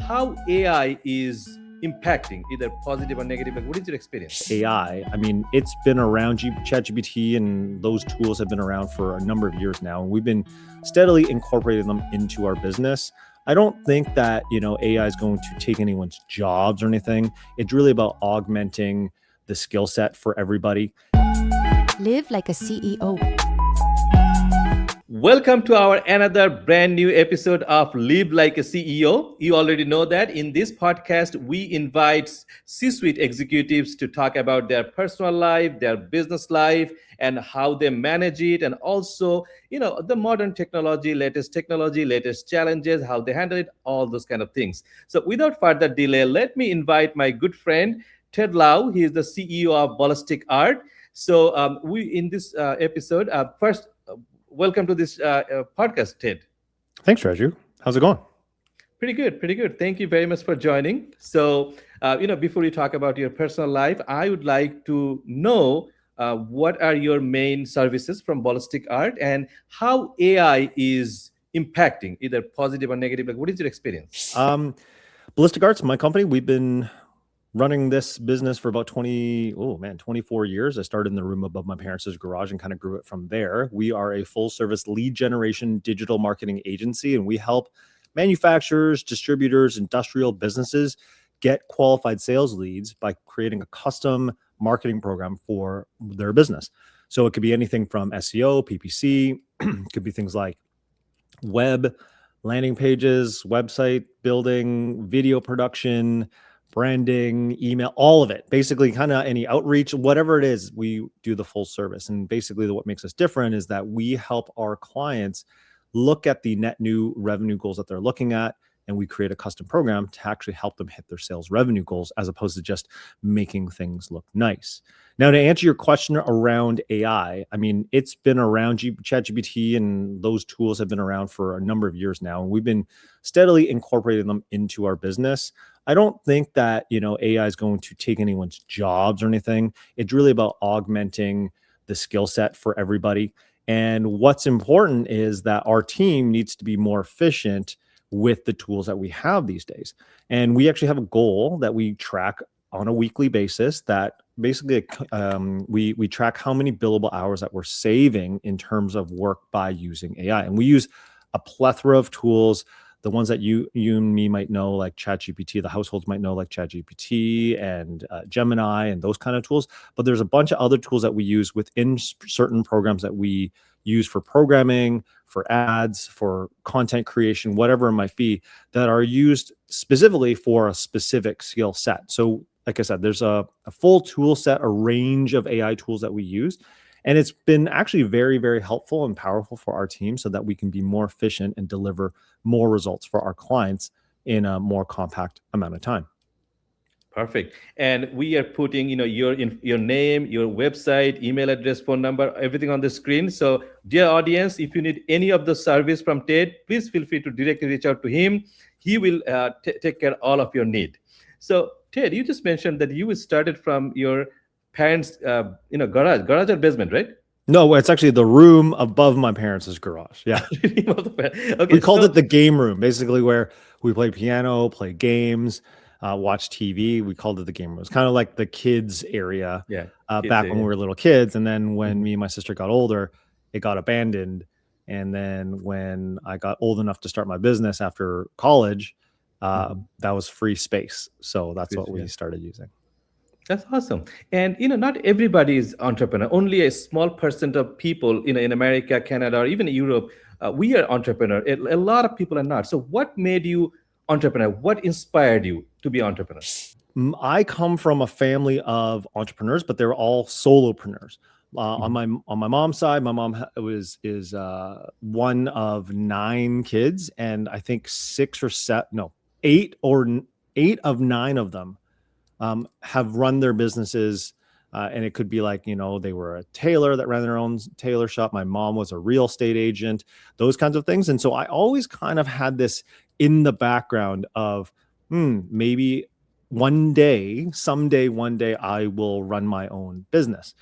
how AI is impacting, either positive or negative. Like, what is your experience? AI, I mean, it's been around. ChatGPT and those tools have been around for a number of years now, and we've been steadily incorporating them into our business. I don't think that, AI is going to take anyone's jobs or anything. It's really about augmenting the skill set for everybody. Live like a CEO. Welcome to our another brand new episode of Live Like a CEO. You already know that in this podcast, we invite C-suite executives to talk about their personal life, their business life, and how they manage it. And also, the modern technology, latest challenges, how they handle it, all those kind of things. So without further delay, let me invite my good friend, Ted Lau. He is the CEO of Ballistic Art. So we in this episode, first, welcome to this podcast, Ted. Thanks, Raju. How's it going? Pretty good. Thank you very much for joining. So, before we talk about your personal life, I would like to know what are your main services from Ballistic Art and how AI is impacting, either positive or negative. Like, what is your experience? Ballistic Arts, my company, we've been running this business for about 24 years. I started in the room above my parents' garage and kind of grew it from there. We are a full service lead generation digital marketing agency, and we help manufacturers, distributors, industrial businesses get qualified sales leads by creating a custom marketing program for their business. So it could be anything from SEO, PPC, it could be things like web, landing pages, website building, video production, branding, email, all of it. Basically, kind of any outreach, whatever it is, we do the full service. And basically what makes us different is that we help our clients look at the net new revenue goals that they're looking at, and we create a custom program to actually help them hit their sales revenue goals, as opposed to just making things look nice. Now, to answer your question around AI, I mean, it's been around. ChatGPT and those tools have been around for a number of years now, and we've been steadily incorporating them into our business. I don't think that, AI is going to take anyone's jobs or anything. It's really about augmenting the skill set for everybody. And what's important is that our team needs to be more efficient with the tools that we have these days. And we actually have a goal that we track on a weekly basis that basically we track how many billable hours that we're saving in terms of work by using AI. And we use a plethora of tools. The ones that you and me might know, like ChatGPT, the households might know, like ChatGPT and Gemini and those kind of tools. But there's a bunch of other tools that we use within certain programs that we use for programming, for ads, for content creation, whatever it might be, that are used specifically for a specific skill set. So like I said, there's a full tool set, a range of AI tools that we use. And it's been actually very, very helpful and powerful for our team so that we can be more efficient and deliver more results for our clients in a more compact amount of time. Perfect. And we are putting, your name, your website, email address, phone number, everything on the screen. So, dear audience, if you need any of the service from Ted, please feel free to directly reach out to him. He will take care of all of your need. So, Ted, you just mentioned that you started from your parents' garage or basement, right? No, it's actually the room above my parents' garage. Yeah. Okay, we called it the game room, basically, where we play piano, play games, watch TV. We called it the game room. It's kind of like the kids area back when we were little kids. And then when me and my sister got older, it got abandoned. And then when I got old enough to start my business after college, that was free space. So that's what we started using. That's awesome. And, not everybody is entrepreneur. Only a small percent of people, in America, Canada, or even Europe, we are entrepreneur. A lot of people are not. So what made you entrepreneur? What inspired you to be entrepreneur? I come from a family of entrepreneurs, but they're all solopreneurs. On my mom's side, my mom is one of 9 kids, and I think 8 of 9 of them have run their businesses. And it could be like, they were a tailor that ran their own tailor shop. My mom was a real estate agent, those kinds of things. And so I always kind of had this in the background of, maybe someday, I will run my own business.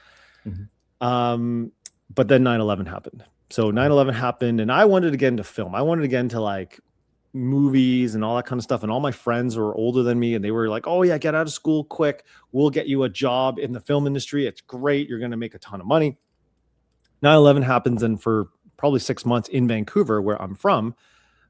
But then 9/11 happened. So 9/11 happened, and I wanted again to film. I wanted again to movies and all that kind of stuff. And all my friends were older than me, and they were like, oh yeah, get out of school quick. We'll get you a job in the film industry. It's great. You're going to make a ton of money. 9/11 happens, and for probably 6 months in Vancouver, where I'm from,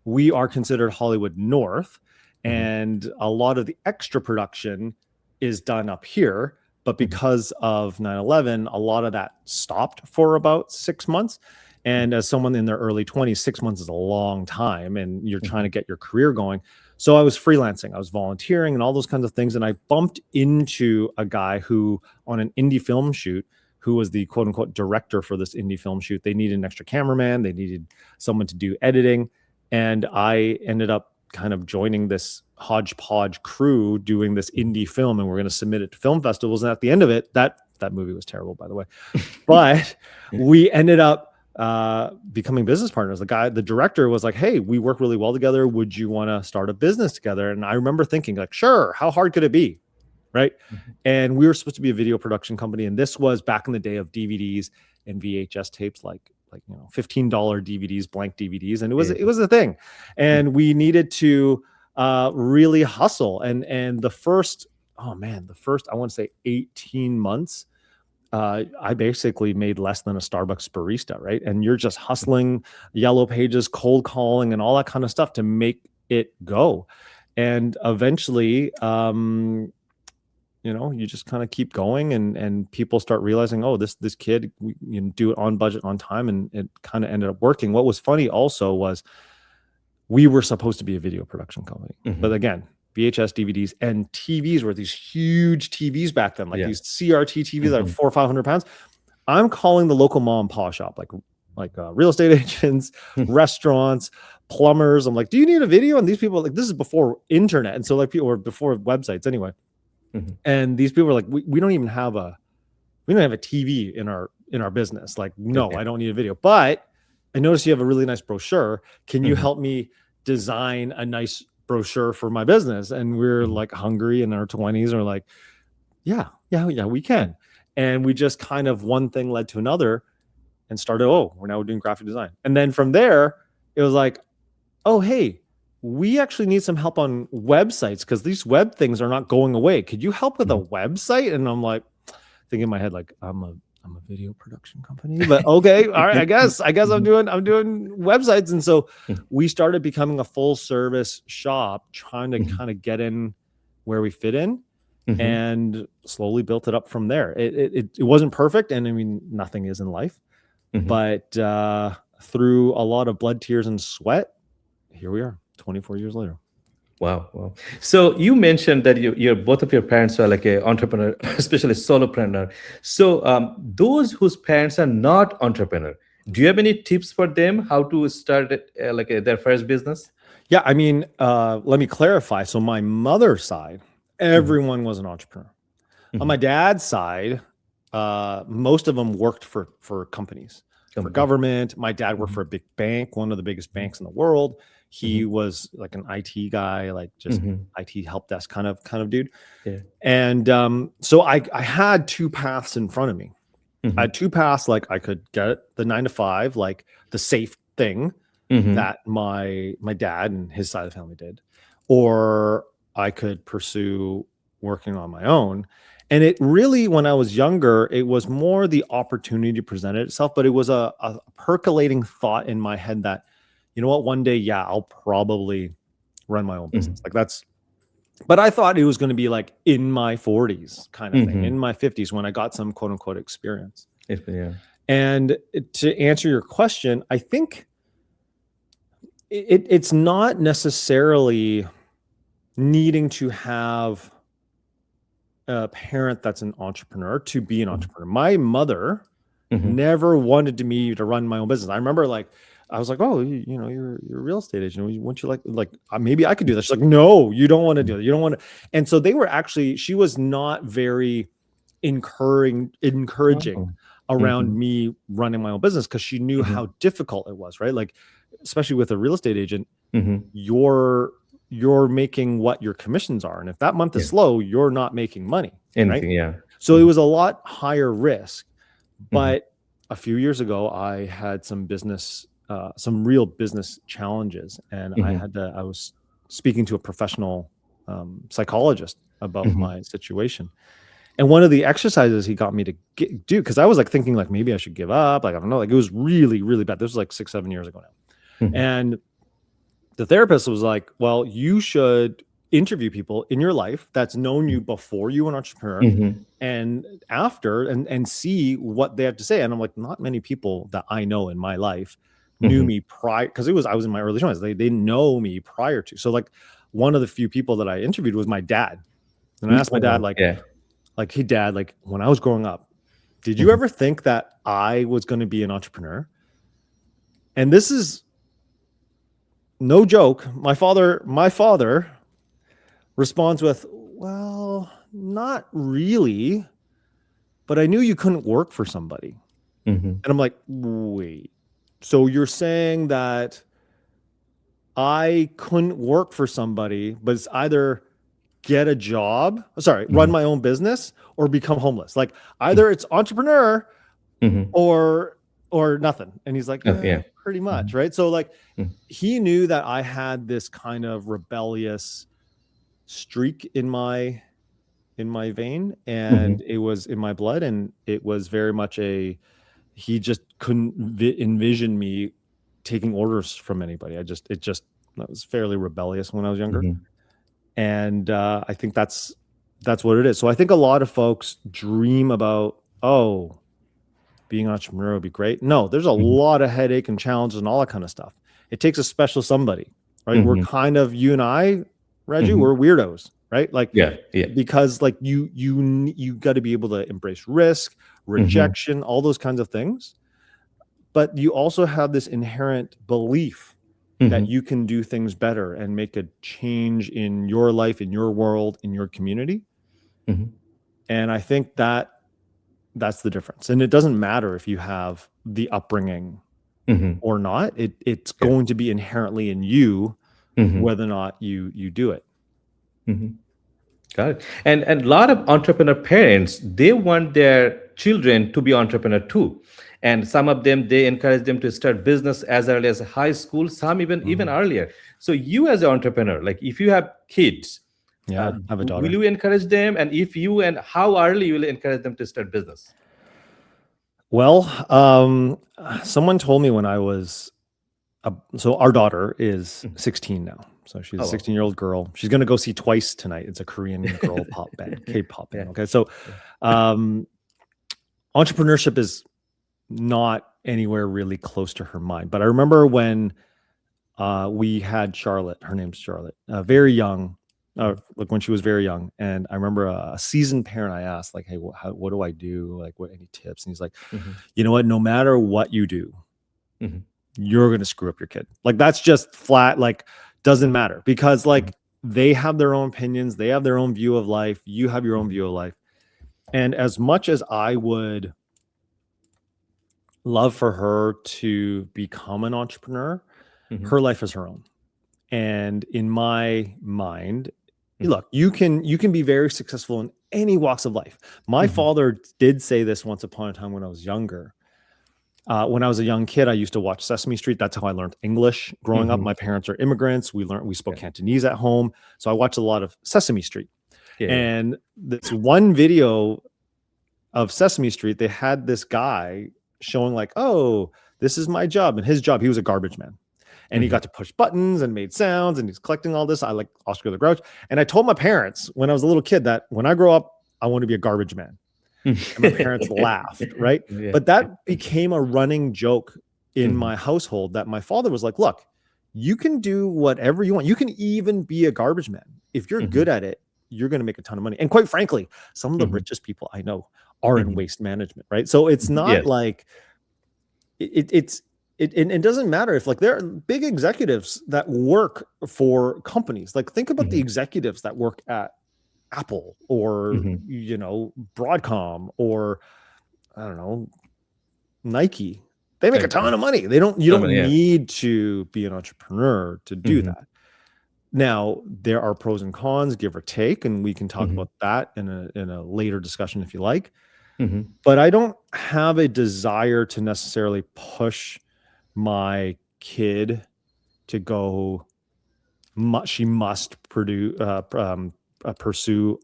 we are considered Hollywood North, and a lot of the extra production is done up here. But because of 9/11, a lot of that stopped for about 6 months. And as someone in their early 20s, 6 months is a long time, and you're trying to get your career going. So I was freelancing, I was volunteering and all those kinds of things. And I bumped into a guy who, on an indie film shoot, who was the quote unquote director for this indie film shoot. They needed an extra cameraman. They needed someone to do editing. And I ended up kind of joining this hodgepodge crew doing this indie film, and we're going to submit it to film festivals. And at the end of it, that movie was terrible, by the way, but we ended up becoming business partners. The director was like, hey, we work really well together. Would you want to start a business together? And I remember thinking like, sure, how hard could it be? Right. And we were supposed to be a video production company. And this was back in the day of DVDs and VHS tapes, like $15 DVDs, blank DVDs. And it was a thing. And we needed to really hustle. And the first, I want to say 18 months, I basically made less than a Starbucks barista, right? And you're just hustling, yellow pages, cold calling, and all that kind of stuff to make it go. And eventually, you just kind of keep going, and people start realizing, oh, this kid, you can do it on budget, on time, and it kind of ended up working. What was funny also was we were supposed to be a video production company, but again, VHS, DVDs, and TVs were these huge TVs back then, like these CRT TVs that are 400 or 500 pounds. I'm calling the local mom and pop shop, like real estate agents, restaurants, plumbers. I'm like, do you need a video? And these people, like, this is before internet, and so like people were before websites anyway. And these people were like, we don't even have a TV in our business. Like, no, I don't need a video, but I noticed you have a really nice brochure. Can you help me design a nice brochure for my business? And we're like hungry in our 20s, and we're like, yeah, we can. And we just kind of, one thing led to another, and started, we're now doing graphic design. And then from there, it was like, oh, hey, we actually need some help on websites, because these web things are not going away. Could you help with a website? And I'm like, thinking in my head, like, I'm a video production company, but okay, all right, I guess I'm doing websites. And so we started becoming a full service shop, trying to kind of get in where we fit in, and slowly built it up from there. It wasn't perfect, and I mean, nothing is in life, but through a lot of blood, tears, and sweat, here we are 24 years later. Wow. So you mentioned that both of your parents are like an entrepreneur, especially solopreneur. So those whose parents are not entrepreneur, do you have any tips for them how to start their first business? Yeah, I mean, let me clarify. So my mother's side, everyone was an entrepreneur. On my dad's side, most of them worked for companies, for government. My dad worked for a big bank, one of the biggest banks in the world. He was like an IT guy, like just IT help desk kind of dude. Yeah. And so I had two paths in front of me. I had two paths, like I could get the 9 to 5, like the safe thing that my dad and his side of the family did, or I could pursue working on my own. And it really, when I was younger, it was more the opportunity presented itself, but it was a percolating thought in my head that, you know what, one day, I'll probably run my own business. Like but I thought it was going to be like in my 40s kind of thing, in my 50s, when I got some quote unquote experience. Yeah. And to answer your question, I think it's not necessarily needing to have a parent that's an entrepreneur to be an entrepreneur. My mother never wanted me to run my own business. I remember, like, I was like, oh, you're a real estate agent. Wouldn't you like maybe I could do that? She's like, no, you don't want to do it. You don't want to. And so she was not very encouraging around me running my own business, because she knew how difficult it was, right? Like, especially with a real estate agent, you're making what your commissions are. And if that month is slow, you're not making money. Right? Yeah. So it was a lot higher risk. But a few years ago, I had some business some real business challenges, and I was speaking to a professional psychologist about my situation. And one of the exercises he got me to do, because I was like thinking like maybe I should give up, like I don't know, like it was really, really bad. This was like 6-7 years ago now. And the therapist was like, well, you should interview people in your life that's known you before you were an entrepreneur and after, and see what they have to say. And I'm like, not many people that I know in my life knew me prior, because I was in my early 20s. They didn't know me prior to. So like one of the few people that I interviewed was my dad. And I asked my dad, like, hey dad, like when I was growing up, did you ever think that I was going to be an entrepreneur? And this is no joke. My father responds with, well, not really, but I knew you couldn't work for somebody. And I'm like, wait, so you're saying that I couldn't work for somebody, but it's either get a job, run my own business, or become homeless. Like either it's entrepreneur or nothing. And he's like, pretty much, right? So like he knew that I had this kind of rebellious streak in my vein, and it was in my blood, and it was very much he just couldn't envision me taking orders from anybody. I was fairly rebellious when I was younger. And I think that's what it is. So I think a lot of folks dream about, being an entrepreneur would be great. No, there's a lot of headache and challenges and all that kind of stuff. It takes a special somebody, right? We're kind of, you and I, Reggie, we're weirdos, right? Like, because like you got to be able to embrace risk, rejection, all those kinds of things. But you also have this inherent belief that you can do things better and make a change in your life, in your world, in your community. And I think that's the difference. And it doesn't matter if you have the upbringing or not. It's going to be inherently in you, whether or not you do it. Got it. And a lot of entrepreneur parents, they want their children to be entrepreneur too. And some of them, they encourage them to start business as early as high school, some even earlier. So you as an entrepreneur, like if you have kids, I have a daughter. Will you encourage them? And if you, and how early you will encourage them to start business? Well, someone told me when I was, so our daughter is 16 now. So she's a 16-year-old girl. She's going to go see Twice tonight. It's a Korean girl pop band, K-pop band. Okay. So entrepreneurship is not anywhere really close to her mind. But I remember when we had Charlotte, her name's Charlotte, very young, like when she was very young. And I remember a seasoned parent, I asked like, hey, what do I do? Like any tips? And he's like, you know what, no matter what you do, you're going to screw up your kid. Like that's just flat, like doesn't matter, because like they have their own opinions. They have their own view of life. You have your own view of life. And as much as I would love for her to become an entrepreneur, her life is her own. And in my mind, look, you can be very successful in any walks of life. My father did say this once upon a time when I was younger. When I was a young kid, I used to watch Sesame Street. That's how I learned English growing up. My parents are immigrants. We spoke Cantonese at home. So I watched a lot of Sesame Street. And this one video of Sesame Street, they had this guy showing like, oh, this is my job. And his job, he was a garbage man. And he got to push buttons and made sounds, and he's collecting all this. I like Oscar the Grouch. And I told my parents when I was a little kid that when I grow up, I want to be a garbage man. And my parents laughed, right? But that became a running joke in my household, that my father was like, look, you can do whatever you want. You can even be a garbage man. If you're good at it, you're going to make a ton of money. And quite frankly, some of the richest people I know are in waste management, right? So it's not like it doesn't matter if like there are big executives that work for companies. Like think about the executives that work at Apple or, you know, Broadcom or I don't know, Nike. They make a ton of money. You don't need to be an entrepreneur to do that. Now, there are pros and cons, give or take, and we can talk about that in a later discussion if you like. But I don't have a desire to necessarily push my kid to go, she must pursue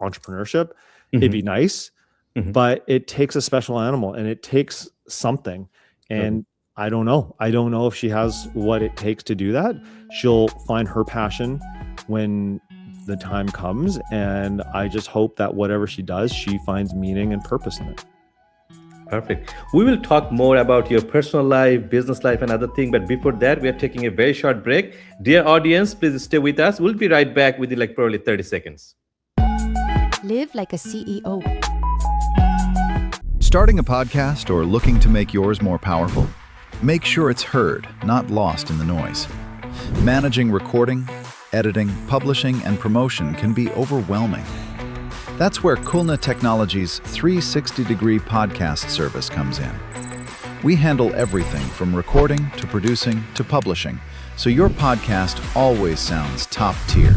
entrepreneurship. It'd be nice, but it takes a special animal and it takes something. And I don't know. I don't know if she has what it takes to do that. She'll find her passion when the time comes. And I just hope that whatever she does, she finds meaning and purpose in it. Perfect. We will talk more about your personal life, business life, and other things. But before that, we are taking a very short break. Dear audience, please stay with us. We'll be right back within like probably 30 seconds. Live like a CEO. Starting a podcast or looking to make yours more powerful? Make sure it's heard, not lost in the noise. Managing recording, editing, publishing, and promotion can be overwhelming. That's where Kulna Technologies' 360-degree podcast service comes in. We handle everything from recording to producing to publishing, so your podcast always sounds top tier.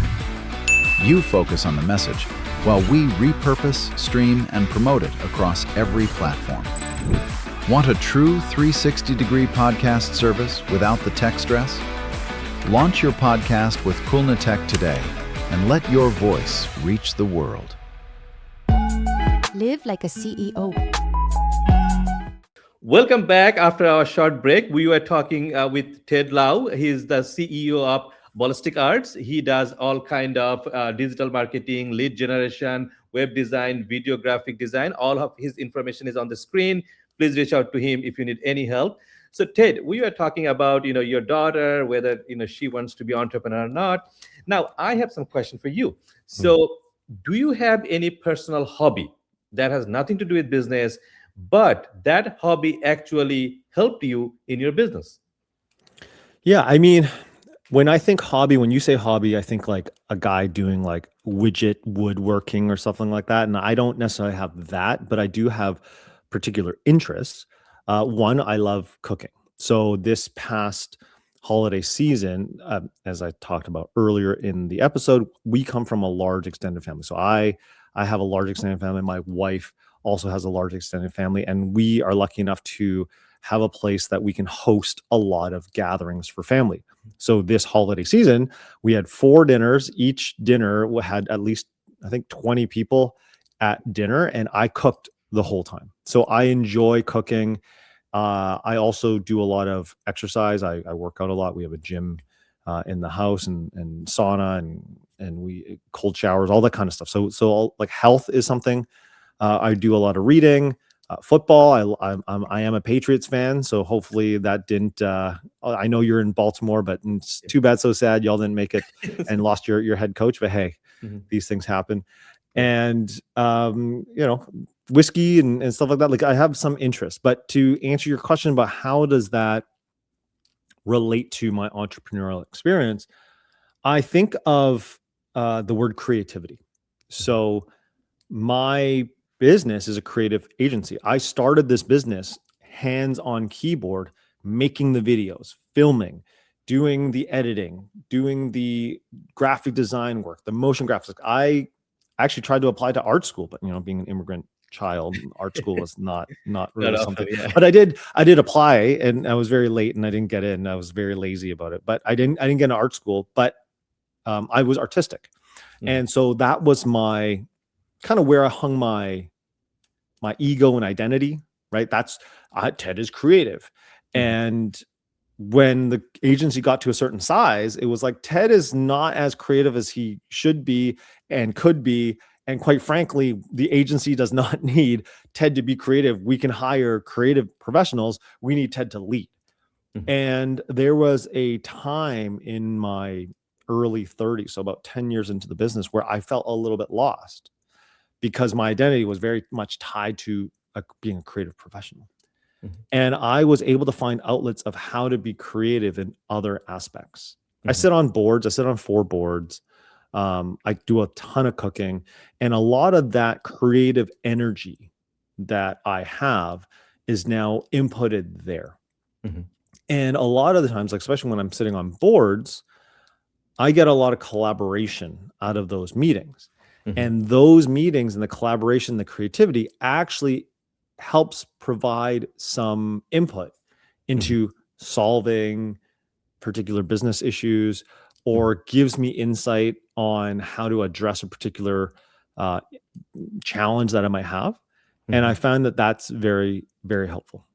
You focus on the message, while we repurpose, stream, and promote it across every platform. Want a true 360-degree podcast service without the tech stress? Launch your podcast with Kulna Tech today and let your voice reach the world. Live like a CEO. Welcome back after our short break. We were talking with Ted Lau. He's the CEO of Ballistic Arts. He does all kind of digital marketing, lead generation, web design, video graphic design. All of his information is on the screen. Please reach out to him if you need any help. So Ted, we were talking about your daughter, whether she wants to be entrepreneur or not. Now I have some question for you. So do you have any personal hobby that has nothing to do with business, but that hobby actually helped you in your business? Yeah, I mean, when I think hobby, when you say hobby, I think like a guy doing like widget woodworking or something like that. And I don't necessarily have that, but I do have particular interests. One, I love cooking. So this past holiday season, as I talked about earlier in the episode, we come from a large extended family. So I have a large extended family. My wife also has a large extended family, and we are lucky enough to have a place that we can host a lot of gatherings for family. So this holiday season, we had 4 dinners. Each dinner had at least, I think, 20 people at dinner, and I cooked the whole time. So I enjoy cooking. I also do a lot of exercise. I work out a lot. We have a gym in the house and sauna and we cold showers, all that kind of stuff. So like health is something. I do a lot of reading. Football. I am a Patriots fan, so hopefully that didn't. I know you're in Baltimore, but it's too bad, so sad y'all didn't make it and lost your head coach. But hey, these things happen. And whiskey and stuff like that. Like I have some interest. But to answer your question about how does that relate to my entrepreneurial experience, I think of the word creativity. So my business is a creative agency. I started this business hands on keyboard, making the videos, filming, doing the editing, doing the graphic design work, the motion graphics. I actually tried to apply to art school, but being an immigrant child, art school was not really something. Yeah. But I did apply, and I was very late, and I didn't get in. I was very lazy about it, but I didn't get into art school. But I was artistic, and so that was my kind of where I hung my ego and identity. Right, that's Ted is creative, and when the agency got to a certain size, it was like Ted is not as creative as he should be and could be. And quite frankly, the agency does not need Ted to be creative. We can hire creative professionals. We need Ted to lead. And there was a time in my early 30s, so about 10 years into the business, where I felt a little bit lost because my identity was very much tied to being a creative professional. And I was able to find outlets of how to be creative in other aspects. I sit on boards. I sit on 4 boards. I do a ton of cooking, and a lot of that creative energy that I have is now inputted there. And a lot of the times, like especially when I'm sitting on boards, I get a lot of collaboration out of those meetings. And those meetings and the collaboration, the creativity actually helps provide some input into solving particular business issues or gives me insight on how to address a particular challenge that I might have. And I found that that's very, very helpful.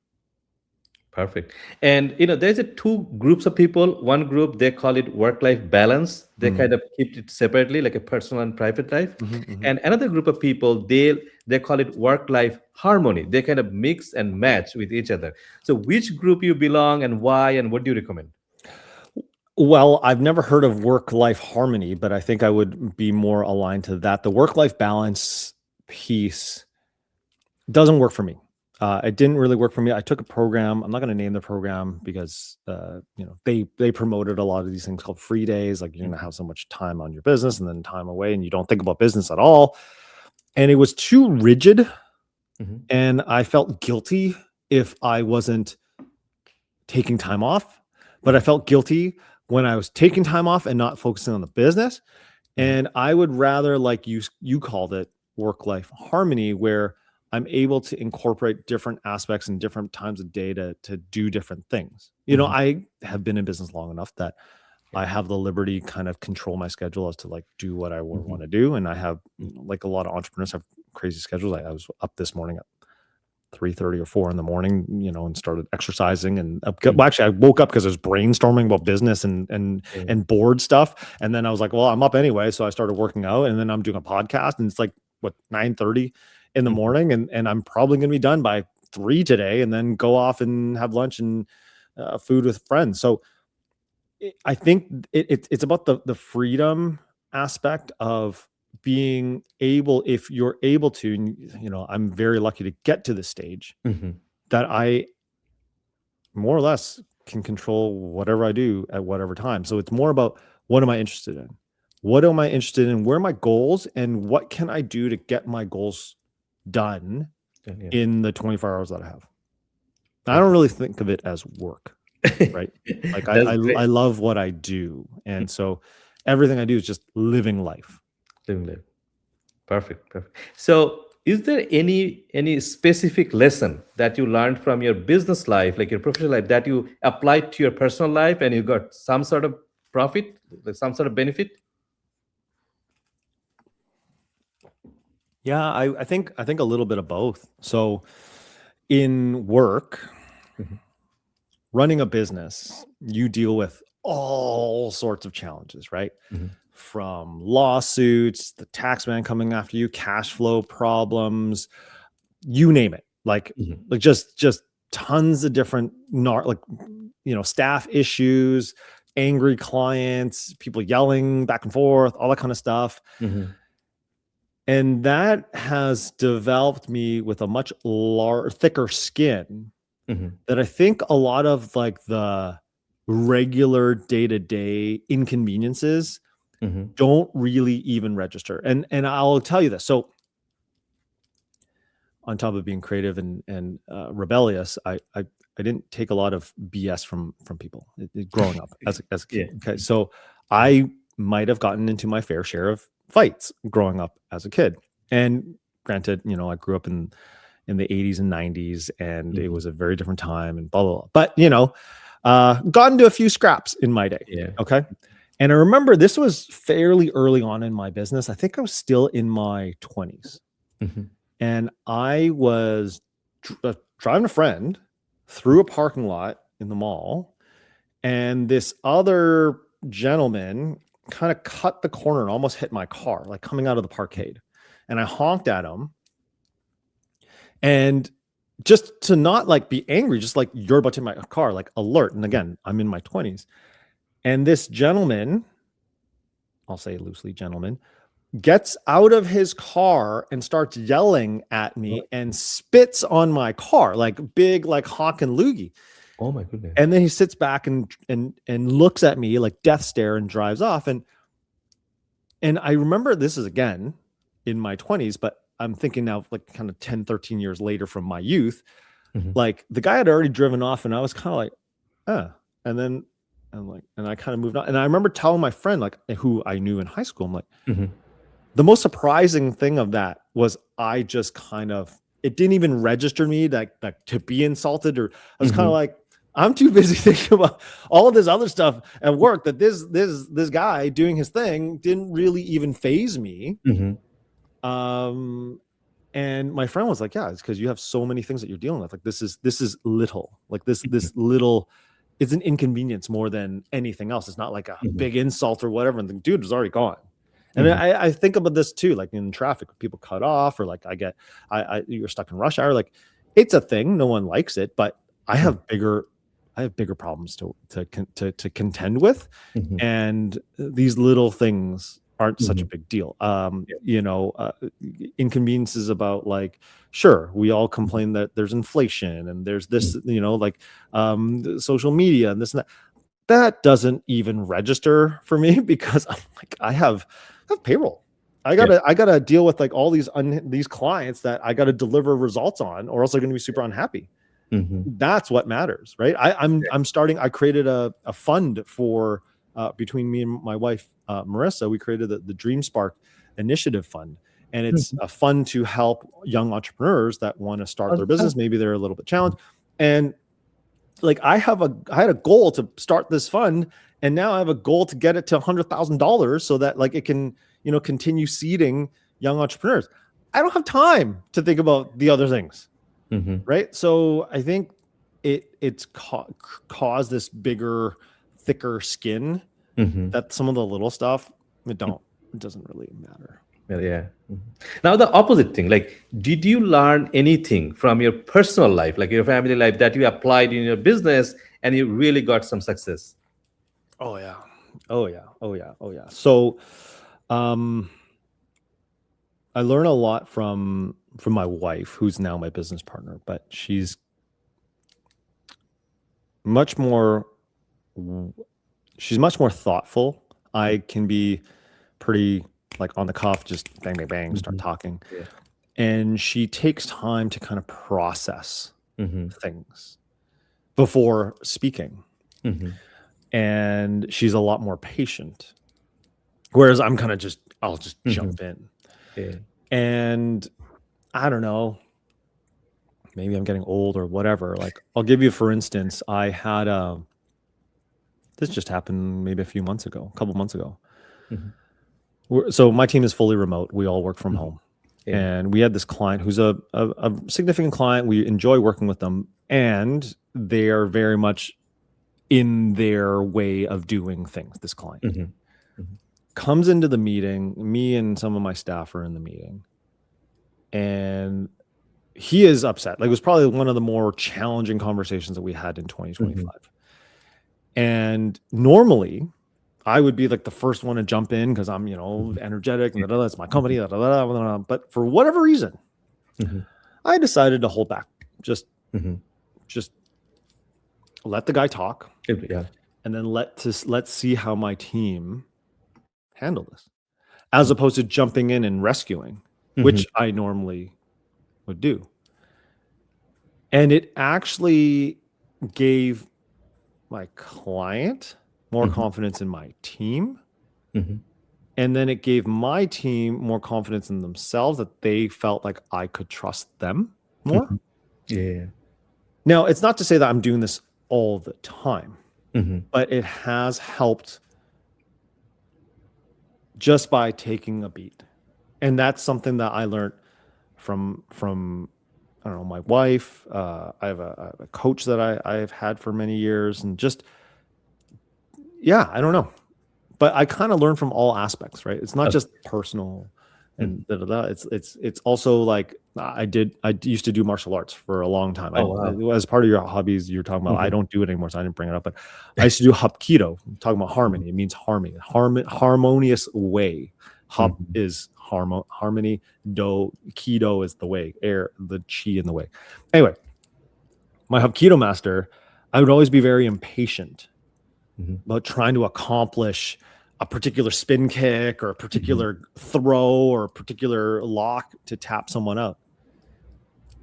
Perfect. And there's two groups of people. One group, they call it work-life balance. They kind of keep it separately, like a personal and private life. And another group of people, they call it work-life harmony. They kind of mix and match with each other. So which group you belong and why, and what do you recommend? Well, I've never heard of work-life harmony, but I think I would be more aligned to that. The work-life balance piece doesn't work for me. It didn't really work for me. I took a program. I'm not going to name the program because they promoted a lot of these things called free days. Like you're going to have so much time on your business and then time away, and you don't think about business at all. And it was too rigid, and I felt guilty if I wasn't taking time off. But I felt guilty when I was taking time off and not focusing on the business. And I would rather, like you called it, work-life harmony, where I'm able to incorporate different aspects and different times of day to do different things. I have been in business long enough that I have the liberty kind of control my schedule as to like do what I want to do. And I have, like a lot of entrepreneurs have crazy schedules. I was up this morning at 3:30 or 4 in the morning, and started exercising. And well, actually, I woke up because I was brainstorming about business and board stuff. And then I was like, well, I'm up anyway. So I started working out, and then I'm doing a podcast, and it's like, 9:30 in the morning. And I'm probably going to be done by 3 today, and then go off and have lunch and food with friends. So I think it's about the freedom aspect of being able, if you're able to, I'm very lucky to get to this stage that I more or less can control whatever I do at whatever time. So it's more about, what am I interested in? What am I interested in? Where are my goals? And what can I do to get my goals done in the 24 hours that I have? I don't really think of it as work, right? Like I love what I do. And so everything I do is just living life. Perfect. So is there any specific lesson that you learned from your business life, like your professional life, that you applied to your personal life and you got some sort of profit, like some sort of benefit? Yeah, I think a little bit of both. So in work, running a business, you deal with all sorts of challenges, right? From lawsuits, the tax man coming after you, cash flow problems, you name it. Like just tons of different staff issues, angry clients, people yelling back and forth, all that kind of stuff. And that has developed me with a much thicker skin that I think a lot of like the regular day-to-day inconveniences don't really even register. And I'll tell you this. So on top of being creative and rebellious, I didn't take a lot of BS from people growing up as a kid. Okay. So I might have gotten into my fair share of fights growing up as a kid. And granted, I grew up in the 80s and 90s, and it was a very different time and blah, blah, blah. But, got into a few scraps in my day. Yeah. Okay. And I remember this was fairly early on in my business. I think I was still in my 20s. And I was driving a friend through a parking lot in the mall. And this other gentleman kind of cut the corner and almost hit my car, like coming out of the parkade. And I honked at him. And just to not like be angry, just like, you're about to hit my car, like alert. And again, I'm in my 20s. And this gentleman, I'll say loosely gentleman, gets out of his car and starts yelling at me and spits on my car, like big, like hawk and loogie. Oh my goodness. And then he sits back and looks at me like death stare and drives off. And I remember, this is again in my 20s, but I'm thinking now like kind of 10, 13 years later from my youth, like the guy had already driven off and I was kind of like, and then and I kind of moved on. And I remember telling my friend, like, who I knew in high school, I'm like, the most surprising thing of that was I just kind of, it didn't even register me that to be insulted, or I was kind of like, I'm too busy thinking about all this other stuff at work that this guy doing his thing didn't really even faze me. And my friend was like, yeah, it's because you have so many things that you're dealing with. Like this is little, like this little, it's an inconvenience more than anything else. It's not like a big insult or whatever. And the dude was already gone. And I think about this too, like in traffic, people cut off, or like you're stuck in rush hour. Like it's a thing. No one likes it, but I have bigger problems to contend with. And these little things aren't such a big deal. Inconveniences about, like, sure, we all complain that there's inflation and there's this, social media and this and that. That doesn't even register for me because I'm like, I have payroll. I gotta deal with like all these clients that I gotta deliver results on, or else they're gonna be super unhappy. That's what matters, right? I created a fund for between me and my wife, Marissa. We created the Dream Spark Initiative Fund, and it's a fund to help young entrepreneurs that want to start their business. Maybe they're a little bit challenged, and like I had a goal to start this fund, and now I have a goal to get it to $100,000 so that like it can continue seeding young entrepreneurs. I don't have time to think about the other things, right? So I think it's caused this bigger, thicker skin that some of the little stuff it doesn't really matter. Yeah. Now the opposite thing, like, did you learn anything from your personal life, like your family life, that you applied in your business and you really got some success? Oh yeah. So, I learn a lot from my wife, who's now my business partner, but she's much more thoughtful. I can be pretty like on the cuff, just bang, bang, bang, start talking. Yeah. And she takes time to kind of process things before speaking. And she's a lot more patient. Whereas I'm kind of I'll just jump in. Yeah. And I don't know, maybe I'm getting old or whatever. Like I'll give you, for instance, I had this just happened maybe a couple months ago. So my team is fully remote. We all work from home. Yeah. And we had this client who's a significant client. We enjoy working with them, and they are very much in their way of doing things. This client comes into the meeting. Me and some of my staff are in the meeting, and he is upset. Like it was probably one of the more challenging conversations that we had in 2025. And normally I would be like the first one to jump in because I'm, energetic and it's my company. But for whatever reason, I decided to hold back. Just let the guy talk, and then let's see how my team handle this, as opposed to jumping in and rescuing, which I normally would do. And it actually gave my client more confidence in my team. And then it gave my team more confidence in themselves, that they felt like I could trust them more. Yeah. Now, it's not to say that I'm doing this all the time, but it has helped just by taking a beat. And that's something that I learned from I don't know, my wife. I have a coach that I've had for many years, and just, I don't know, but I kind of learn from all aspects, right? It's not just personal and it's also like I used to do martial arts for a long time. As part of your hobbies you're talking about, I don't do it anymore, so I didn't bring it up, but I used to do Hapkido. I'm talking about harmony. It means harmonious way. Hap is harmony, do, Kido is the way, air, the chi in the way. Anyway, my Hapkido master, I would always be very impatient about trying to accomplish a particular spin kick or a particular throw or a particular lock to tap someone out.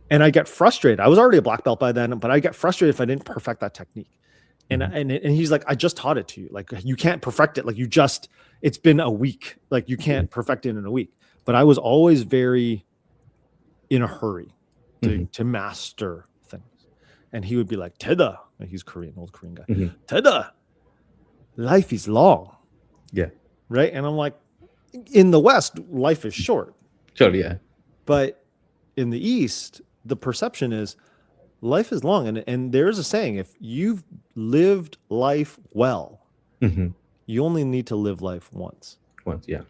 And I get frustrated. I was already a black belt by then, but I get frustrated if I didn't perfect that technique. And he's like, I just taught it to you. Like, you can't perfect it. Like, it's been a week. Like, you can't perfect it in a week. But I was always very in a hurry to master things. and he would be like, Teda, he's Korean, old Korean guy. Mhm. Teda, life is long, Yeah. right? And I'm like, in the West, life is short. Sure. Yeah. But in the East, the perception is life is long. And there's a saying, if you've lived life well, Mhm. you only need to live life once. Once. Yeah.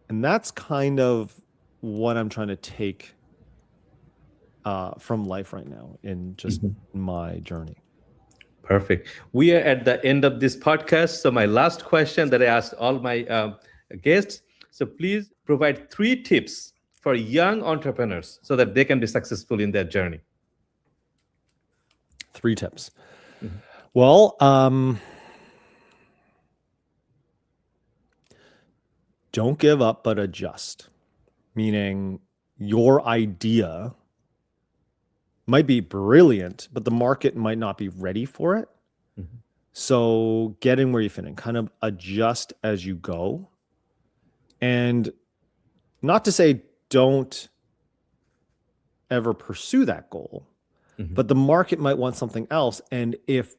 And that's kind of what I'm trying to take from life right now in just my journey. Perfect. We are at the end of this podcast. So my last question that I asked all my guests. So please provide 3 tips for young entrepreneurs so that they can be successful in their journey. 3 tips. Well, don't give up, but adjust. Meaning your idea might be brilliant, but the market might not be ready for it. So get in where you fit in, kind of adjust as you go. And not to say don't ever pursue that goal, but the market might want something else. And if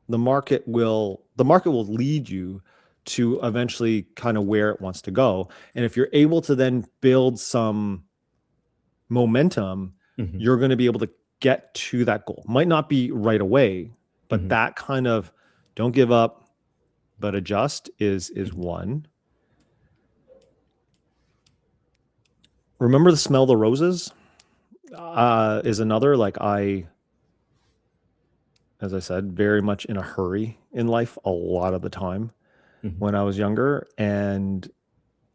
the market will lead you to eventually kind of where it wants to go. And if you're able to then build some momentum, you're going to be able to get to that goal. Might not be right away, but that kind of don't give up, but adjust is one. Remember the smell of the roses is another. Like as I said, very much in a hurry in life a lot of the time when I was younger. And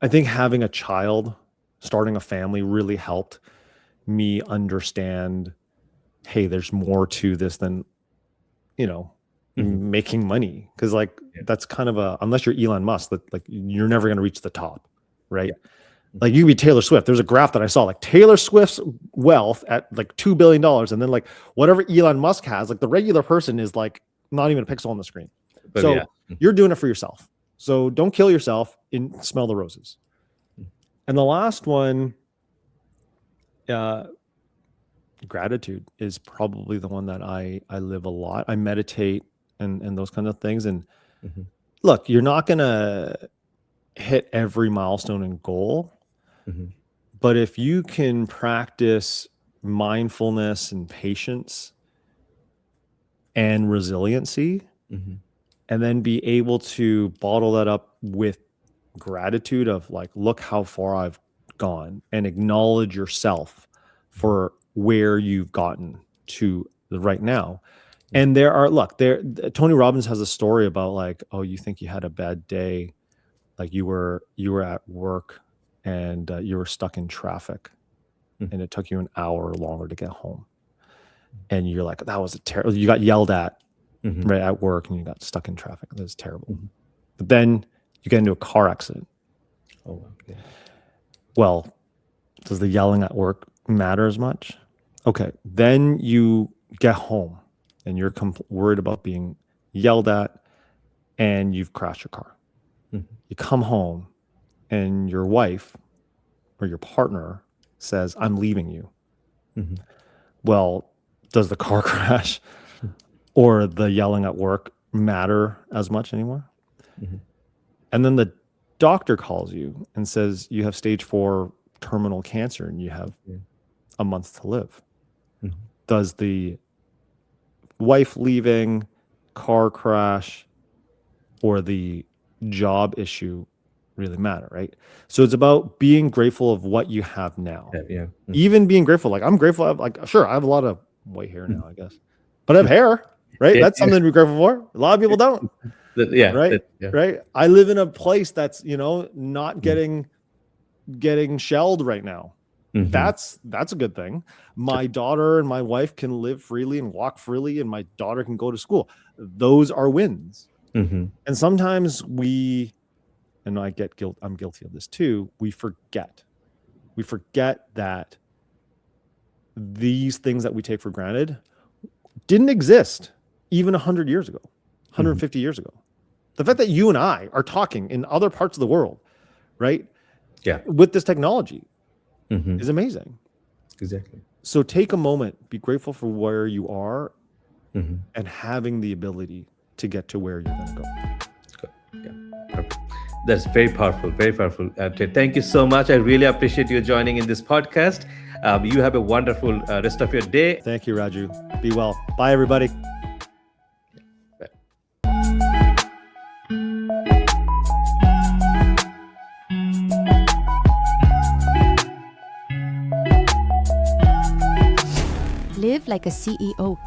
I think having a child, starting a family really helped me understand, hey, there's more to this than, making money. Cause that's kind of unless you're Elon Musk, that like you're never going to reach the top. Right. Yeah. Like you can be Taylor Swift. There's a graph that I saw, like Taylor Swift's wealth at like $2 billion. And then like whatever Elon Musk has, like the regular person is like not even a pixel on the screen. But so you're doing it for yourself. So don't kill yourself and smell the roses. And the last one, gratitude is probably the one that I live a lot. I meditate and those kinds of things. And look, you're not going to hit every milestone and goal. But if you can practice mindfulness and patience and resiliency, and then be able to bottle that up with gratitude of like, look how far I've gone, and acknowledge yourself for where you've gotten to right now. And Tony Robbins has a story about like, oh, you think you had a bad day, like you were at work and you were stuck in traffic and it took you an hour longer to get home. And you're like, that was you got yelled at right at work and you got stuck in traffic. That was terrible. But then you get into a car accident. Oh, okay. Well, does the yelling at work matter as much? Okay. Then you get home and you're worried about being yelled at and you've crashed your car. You come home and your wife or your partner says, I'm leaving you. Well, does the car crash or the yelling at work matter as much anymore? And then the doctor calls you and says, you have stage 4 terminal cancer and you have a month to live. Does the wife leaving, car crash, or the job issue really matter, right? So it's about being grateful of what you have now. Even being grateful, like I'm grateful. I have a lot of white hair now, I guess, but I have hair, right? That's something to be grateful for. A lot of people don't. Right. I live in a place that's not getting shelled right now. That's a good thing. My daughter and my wife can live freely and walk freely, and my daughter can go to school. Those are wins. And sometimes and I'm guilty of this too. We forget that these things that we take for granted didn't exist even 100 years ago, 150 years ago. The fact that you and I are talking in other parts of the world, right? Yeah. With this technology is amazing. Exactly. So take a moment, be grateful for where you are, and having the ability to get to where you're going to go. Yeah, perfect. That's very powerful, very powerful. Ted, thank you so much. I really appreciate you joining in this podcast. You have a wonderful rest of your day. Thank you, Raju. Be well. Bye, everybody. Live like a CEO.